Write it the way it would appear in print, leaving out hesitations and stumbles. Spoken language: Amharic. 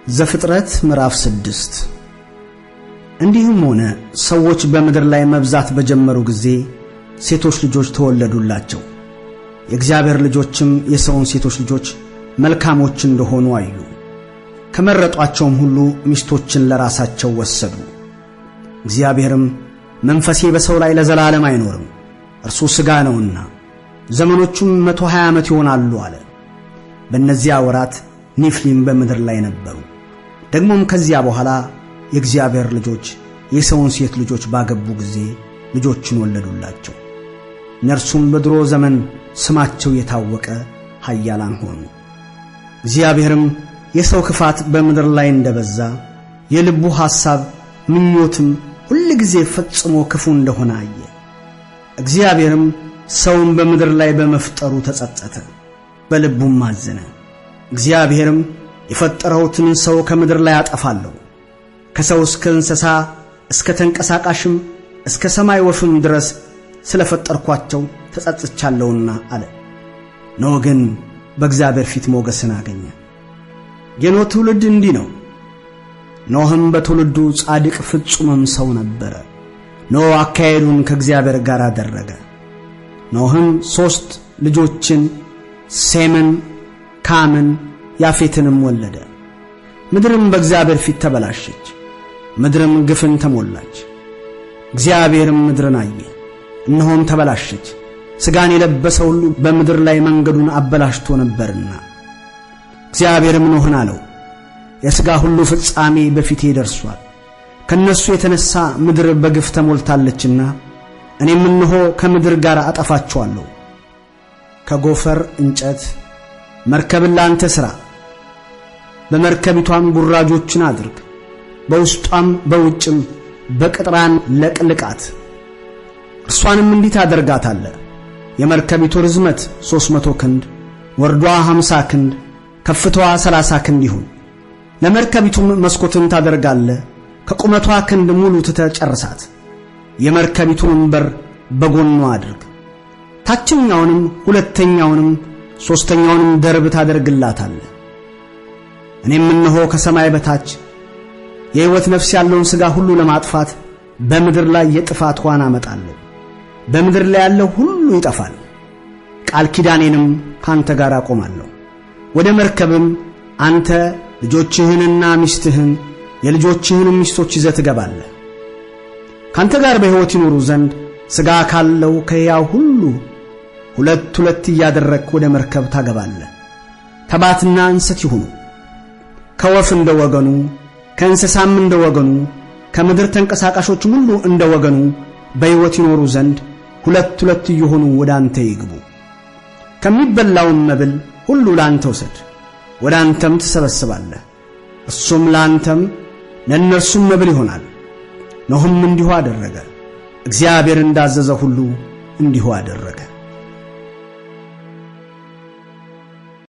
ዘፍጥረት ምዕራፍ 6 እንዲህም ሆነ ሰዎች በምድር ላይ መብዛት በጀመሩ ጊዜ ሴቶች ልጆች ተወለዱላቸው። የእግዚአብሔር ልጆችም የሰውን ሴቶች ልጆች መልካሞች እንደሆኑ አዩ። ከመረጧቸውም ሁሉ ሚስቶችን ለራሳቸው ወሰዱ። እግዚአብሔርም መንፈሴ በሰው ላይ ለዘላለም አይኖርም፣ እርሱ ሥጋ ነውና ዘመኖቹም 120 ዓመት ይሆናሉ አለ። በእነዚያ ወራት ኔፍሊም በምድር ላይ ነበሩ። ደግሞም ከዚያ በኋላ የእግዚአብሔር ልጆች የሰውን ሴት ልጆች ባገቡ ጊዜ ልጆችን ወለዱላቸው። እነርሱም በድሮ ዘመን ስማቸው የታወቀ ኃያላን ሆኑ። እግዚአብሔርም የሰው ክፋት በምድር ላይ እንደበዛ የልቡ ሐሳብ ምኞትም ሁል ጊዜ ፈጽሞ ክፉ እንደሆነ አየ። እግዚአብሔርም ሰውን በምድር ላይ በመፍጠሩ ተጸጸተ፣ በልቡም አዘነ። እግዚአብሔርም የፈጠረውትን ሰው ከምድር ላይ አጠፋለሁ፣ ከሰው እስከ እንስሳ እስከ ተንቀሳቃሽም እስከ ሰማይ ወፍም ድረስ ስለፈጠርኳቸው ተጸጽቻለሁና አለ። ኖህ ግን በእግዚአብሔር ፊት ሞገስን አገኘ። የኖህ ትውልድ እንዲህ ነው። ኖህም በትውልዱ ጻድቅ ፍጹምም ሰው ነበረ። ኖህ አካሄዱን ከእግዚአብሔር ጋር አደረገ። ኖህም 3 ልጆችን ሴምን፣ ካምን፣ ያፌትንም ወለደ። ምድርም በእግዚአብሔር ፊት ተበላሸች፣ ምድርም ግፍን ተሞላች። እግዚአብሔርም ምድርን አየ፣ እነሆም ተበላሸች፣ ሥጋን የለበሰ ሁሉ በምድር ላይ መንገዱን አበላሽቶ ነበርና። እግዚአብሔርም ኖህን አለው፣ የሥጋ ሁሉ ፍጻሜ በፊቴ ደርሷል፣ ከነሱ የተነሣ ምድር በግፍ ተሞልታለችና እኔም እነሆ ከምድር ጋር አጠፋቸዋለሁ። ከጎፈር እንጨት መርከብን ላንተ ሥራ፣ በመርከቢቷም ጉራጆችን አድርግ፣ በውስጧም በውጭም በቅጥራን ለቅልቃት። እርሷንም እንዲህ ታደርጋታለህ: የመርከቢቱ ርዝመት 300 ክንድ፣ ወርዷ 50 ክንድ፣ ከፍታዋ 30 ክንድ ይሁን። ለመርከቢቱም መስኮትን ታደርጋለህ፣ ከቁመቷ ክንድ ሙሉ ትጨርሳት። የመርከቢቱንም በር በጎኗ አድርግ። ታችኛውንም ሁለተኛውንም ሦስተኛውንም ደርብ ታደርግላታለህ። እኔም እነሆ ከሰማይ በታች የሕይወት ነፍስ ያለውን ሥጋ ሁሉ ለማጥፋት በምድር ላይ የጥፋት ውኃን አመጣለሁ። በምድር ላይ ያለው ሁሉ ይጠፋል። ቃል ኪዳኔንም ካንተ ጋር አቆማለሁ። ወደ መርከብም አንተ ልጆችህንና ሚስትህን የልጆችህንም ሚስቶች ይዘህ ትገባለህ። ካንተ ጋር በሕይወት ይኖሩ ዘንድ ሥጋ ካለው ከሕያው ሁሉ 2 እያደረግህ ወደ መርከብ ታገባለህ። ተባትና እንስት ይሁኑ፣ ከወፍ እንደ ወገኑ፣ ከእንስሳም እንደ ወገኑ፣ ከምድር ተንቀሳቃሾችም ሁሉ እንደ ወገኑ በሕይወት ይኖሩ ዘንድ 2 እየሆኑ ወደ አንተ ይግቡ። ከሚበላውም መብል ሁሉ ለአንተ ውሰድ፣ ወደ አንተም ትሰበስባለህ። እሱም ለአንተም ለእነርሱም መብል ይሆናል። ኖህም እንዲሁ አደረገ፣ እግዚአብሔር እንዳዘዘ ሁሉ እንዲሁ አደረገ።